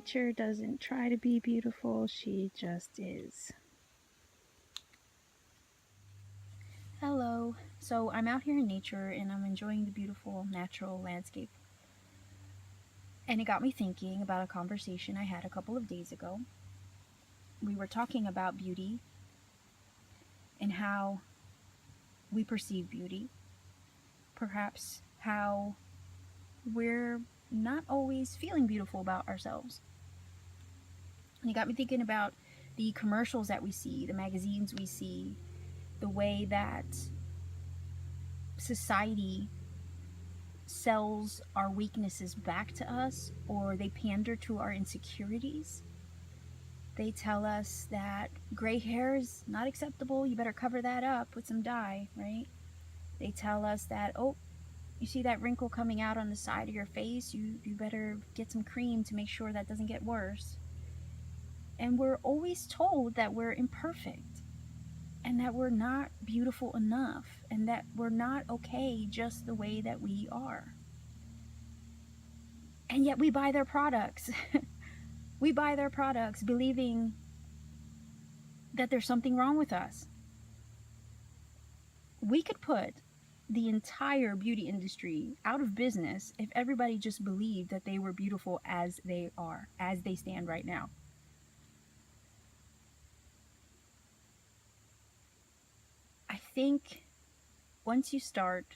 Nature doesn't try to be beautiful, she just is. Hello. So I'm out here in nature and I'm enjoying the beautiful natural landscape. And it got me thinking about a conversation I had a couple of days ago. We were talking about beauty and how we perceive beauty, perhaps how we're not always feeling beautiful about ourselves. And it got me thinking about the commercials that we see, the magazines we see, the way that society sells our weaknesses back to us, or they pander to our insecurities. They tell us that gray hair is not acceptable, you better cover that up with some dye, right? They tell us that, oh, you see that wrinkle coming out on the side of your face, you better get some cream to make sure that doesn't get worse. And we're always told that we're imperfect and that we're not beautiful enough and that we're not okay just the way that we are. And yet we buy their products. We buy their products believing that there's something wrong with us. We could put the entire beauty industry out of business if everybody just believed that they were beautiful as they are, as they stand right now. I think once you start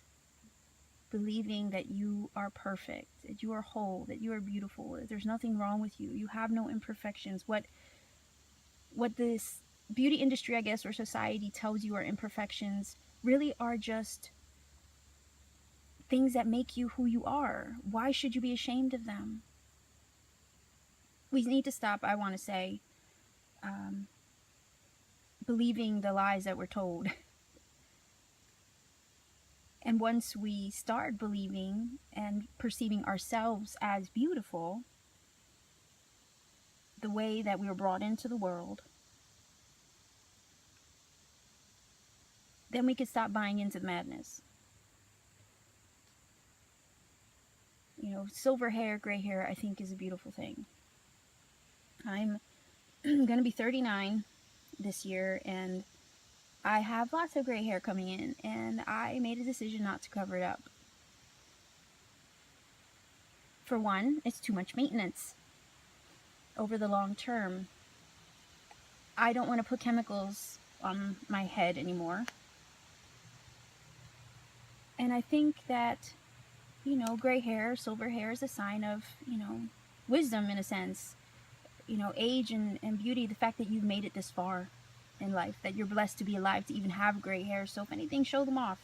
believing that you are perfect, that you are whole, that you are beautiful, that there's nothing wrong with you, you have no imperfections, what this beauty industry, I guess, or society tells you are imperfections really are just things that make you who you are. Why should you be ashamed of them? We need to stop, I want to say, believing the lies that we're told. And once we start believing and perceiving ourselves as beautiful, the way that we were brought into the world, then we could stop buying into the madness. You know, silver hair, gray hair, I think is a beautiful thing. I'm going to be 39 this year, and I have lots of gray hair coming in, and I made a decision not to cover it up. For one, it's too much maintenance over the long term. I don't want to put chemicals on my head anymore. And I think that, you know, gray hair, silver hair is a sign of, you know, wisdom in a sense. You know, age and beauty, the fact that you've made it this far in life, that you're blessed to be alive to even have gray hair. So if anything, show them off.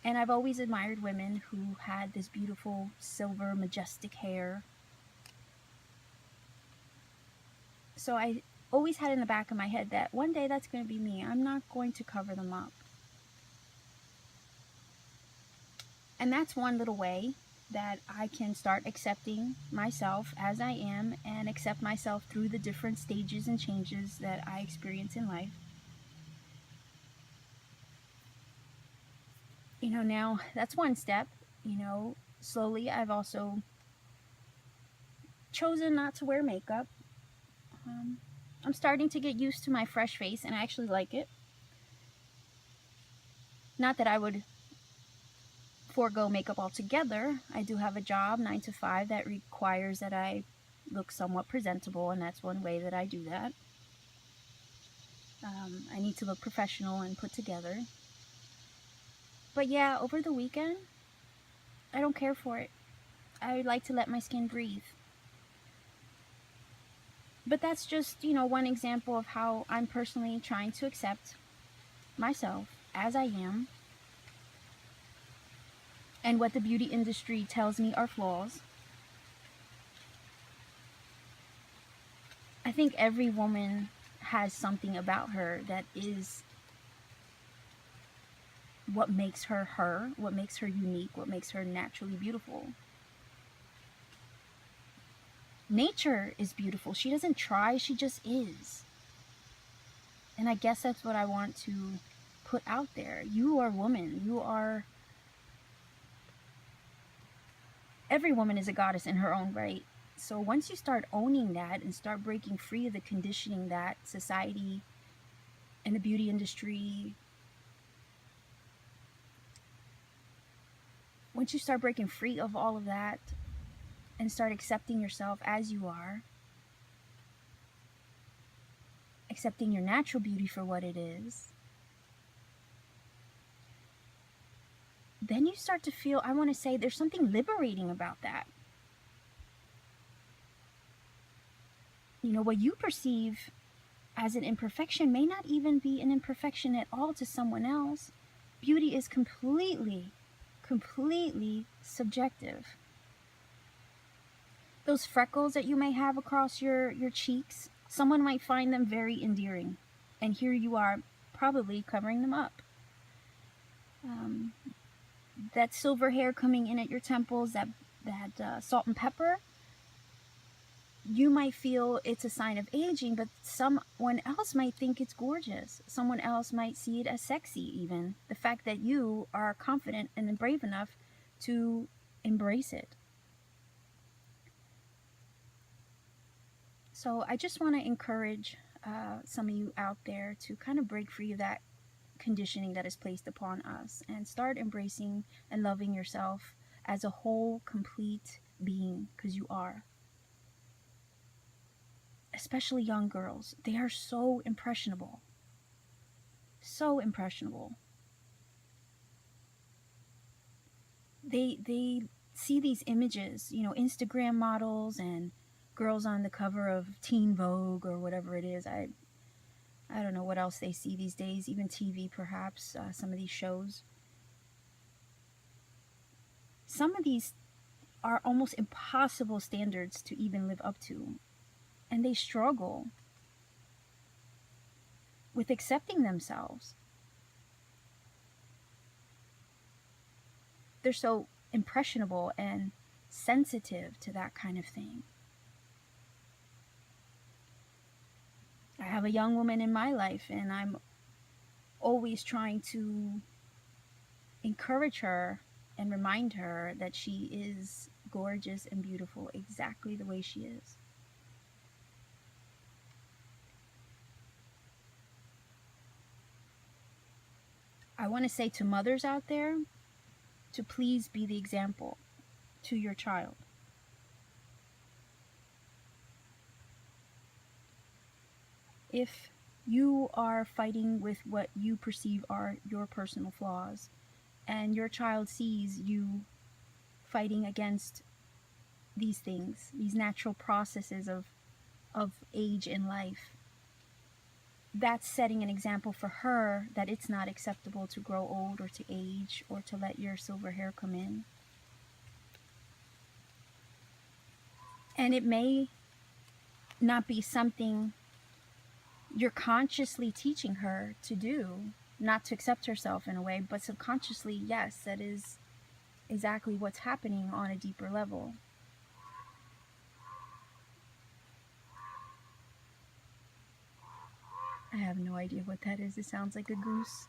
And I've always admired women who had this beautiful silver majestic hair. So I always had in the back of my head that one day that's going to be me. I'm not going to cover them up. And that's one little way that I can start accepting myself as I am and accept myself through the different stages and changes that I experience in life. You know, now that's one step. You know, slowly I've also chosen not to wear makeup. I'm starting to get used to my fresh face, and I actually like it. Not that I would forego makeup altogether. I do have a job, 9 to 5, that requires that I look somewhat presentable, and that's one way that I do that. I need to look professional and put together. But yeah, over the weekend, I don't care for it. I like to let my skin breathe. But that's just, you know, one example of how I'm personally trying to accept myself as I am, and what the beauty industry tells me are flaws. I think every woman has something about her that is what makes her her, what makes her unique, what makes her naturally beautiful. Nature is beautiful. She doesn't try, she just is. And I guess that's what I want to put out there. You are a woman. You are... Every woman is a goddess in her own right. So once you start owning that and start breaking free of the conditioning that society and the beauty industry, once you start breaking free of all of that and start accepting yourself as you are, accepting your natural beauty for what it is, then you start to feel, I want to say, there's something liberating about that. You know, what you perceive as an imperfection may not even be an imperfection at all to someone else. Beauty is completely subjective. Those freckles that you may have across your cheeks, someone might find them very endearing. And here you are probably covering them up. That silver hair coming in at your temples, that salt and pepper, you might feel it's a sign of aging, but someone else might think it's gorgeous. Someone else might see it as sexy even. The fact that you are confident and brave enough to embrace it. So I just want to encourage some of you out there to kind of break free of that conditioning that is placed upon us and start embracing and loving yourself as a whole, complete being, because you are. Especially young girls, they are so impressionable. So impressionable. They see these images, you know, Instagram models and girls on the cover of Teen Vogue or whatever it is. I don't know what else they see these days, even TV perhaps, some of these shows. Some of these are almost impossible standards to even live up to. And they struggle with accepting themselves. They're so impressionable and sensitive to that kind of thing. I have a young woman in my life, and I'm always trying to encourage her and remind her that she is gorgeous and beautiful exactly the way she is. I want to say to mothers out there to please be the example to your child. If you are fighting with what you perceive are your personal flaws, and your child sees you fighting against these things, these natural processes of age in life, that's setting an example for her that it's not acceptable to grow old or to age or to let your silver hair come in. And it may not be something you're consciously teaching her to do, not to accept herself in a way, but subconsciously, yes, that is exactly what's happening on a deeper level. I have no idea what that is. It sounds like a goose,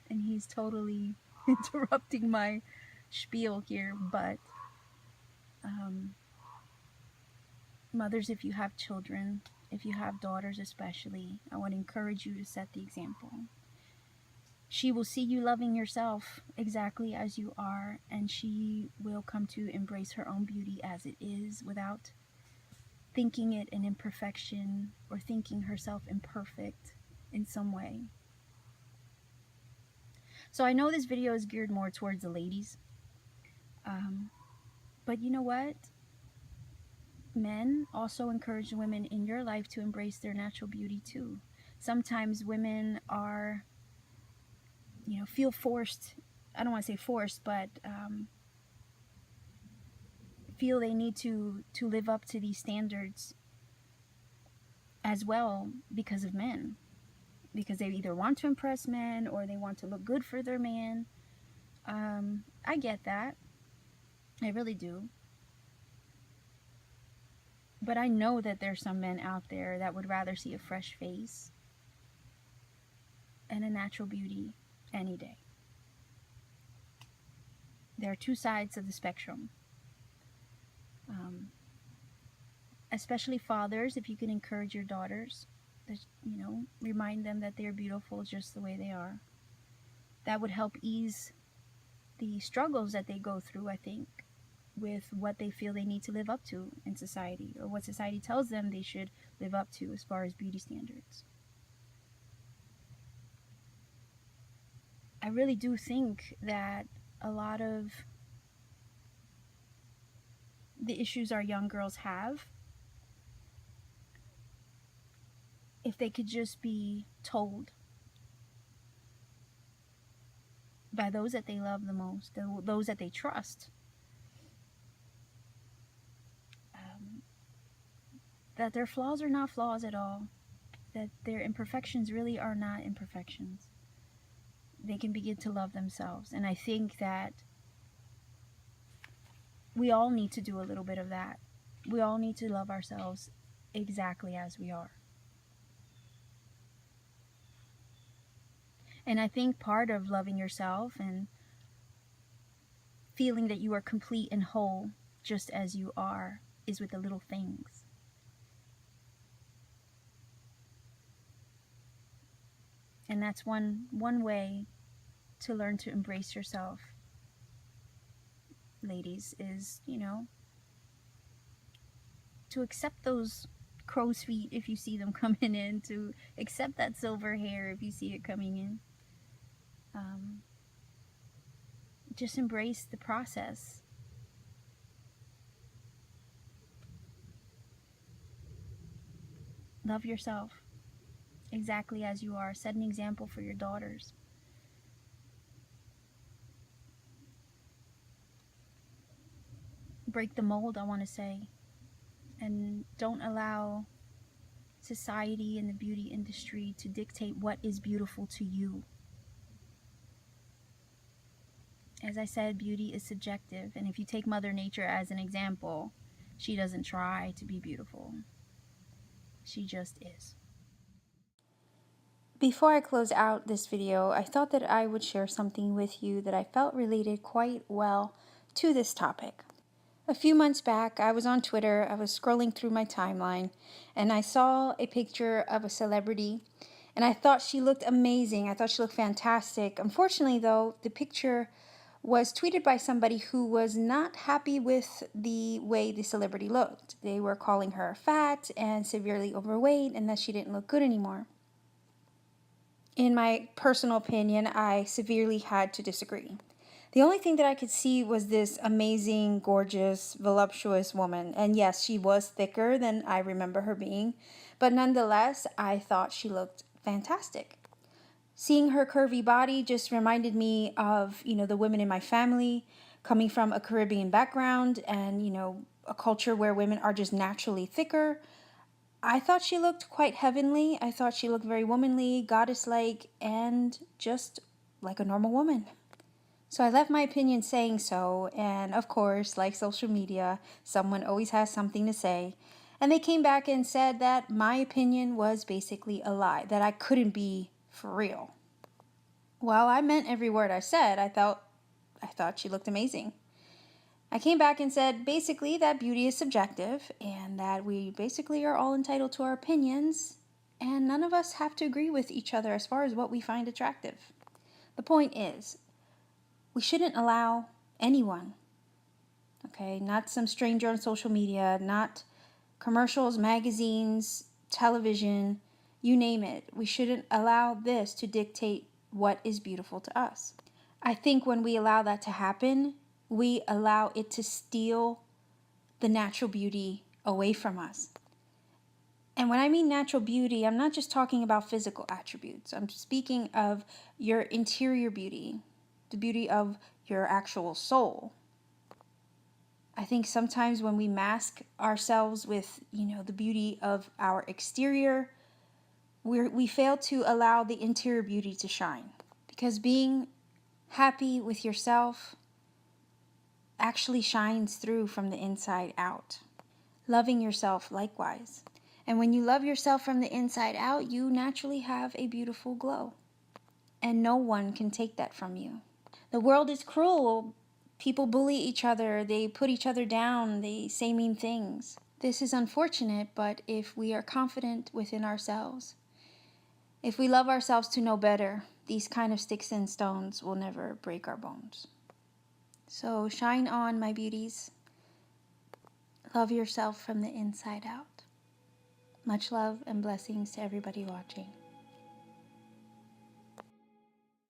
and he's totally interrupting my spiel here. But mothers, if you have children, if you have daughters especially, I want to encourage you to set the example. She will see you loving yourself exactly as you are, and she will come to embrace her own beauty as it is without thinking it an imperfection or thinking herself imperfect in some way. So I know this video is geared more towards the ladies, but you know what? Men, also encourage women in your life to embrace their natural beauty too. Sometimes women are, feel forced. I don't want to say forced, but feel they need to live up to these standards as well because of men. Because they either want to impress men or they want to look good for their man. I get that. I really do. But I know that there's some men out there that would rather see a fresh face and a natural beauty any day. There are two sides of the spectrum. especially fathers, if you can encourage your daughters, remind them that they're beautiful just the way they are. That would help ease the struggles that they go through, I think, with what they feel they need to live up to in society, or what society tells them they should live up to as far as beauty standards. I really do think that a lot of the issues our young girls have, if they could just be told by those that they love the most, those that they trust, that their flaws are not flaws at all, that their imperfections really are not imperfections. They can begin to love themselves. And I think that we all need to do a little bit of that. We all need to love ourselves exactly as we are. And I think part of loving yourself and feeling that you are complete and whole just as you are is with the little things. And that's one way to learn to embrace yourself, ladies, is, to accept those crow's feet if you see them coming in, to accept that silver hair if you see it coming in. Just embrace the process. Love yourself exactly as you are. Set an example for your daughters. Break the mold, I want to say. And don't allow society and the beauty industry to dictate what is beautiful to you. As I said, beauty is subjective. And if you take Mother Nature as an example, she doesn't try to be beautiful. She just is. Before I close out this video, I thought that I would share something with you that I felt related quite well to this topic. A few months back, I was on Twitter, I was scrolling through my timeline, and I saw a picture of a celebrity, and I thought she looked amazing. I thought she looked fantastic. Unfortunately, though, the picture was tweeted by somebody who was not happy with the way the celebrity looked. They were calling her fat and severely overweight, and that she didn't look good anymore. In my personal opinion, I severely had to disagree. The only thing that I could see was this amazing, gorgeous, voluptuous woman. And yes, she was thicker than I remember her being. But nonetheless, I thought she looked fantastic. Seeing her curvy body just reminded me of, the women in my family, coming from a Caribbean background and, a culture where women are just naturally thicker. I thought she looked quite heavenly. I thought she looked very womanly, goddess-like, and just like a normal woman. So I left my opinion saying so, and of course, like social media, someone always has something to say. And they came back and said that my opinion was basically a lie, that I couldn't be for real. Well, I meant every word I said. I thought she looked amazing. I came back and said basically that beauty is subjective and that we basically are all entitled to our opinions, and none of us have to agree with each other as far as what we find attractive. The point is, we shouldn't allow anyone, okay, not some stranger on social media, not commercials, magazines, television, you name it. We shouldn't allow this to dictate what is beautiful to us. I think when we allow that to happen, we allow it to steal the natural beauty away from us. And when I mean natural beauty, I'm not just talking about physical attributes. I'm speaking of your interior beauty, the beauty of your actual soul. I think sometimes when we mask ourselves with, the beauty of our exterior, we fail to allow the interior beauty to shine. Because being happy with yourself actually shines through from the inside out. Loving yourself likewise. And when you love yourself from the inside out, you naturally have a beautiful glow. And no one can take that from you. The world is cruel. People bully each other. They put each other down. They say mean things. This is unfortunate, but if we are confident within ourselves, if we love ourselves to know better, these kind of sticks and stones will never break our bones. So shine on, my beauties. Love yourself from the inside out. Much love and blessings to everybody watching.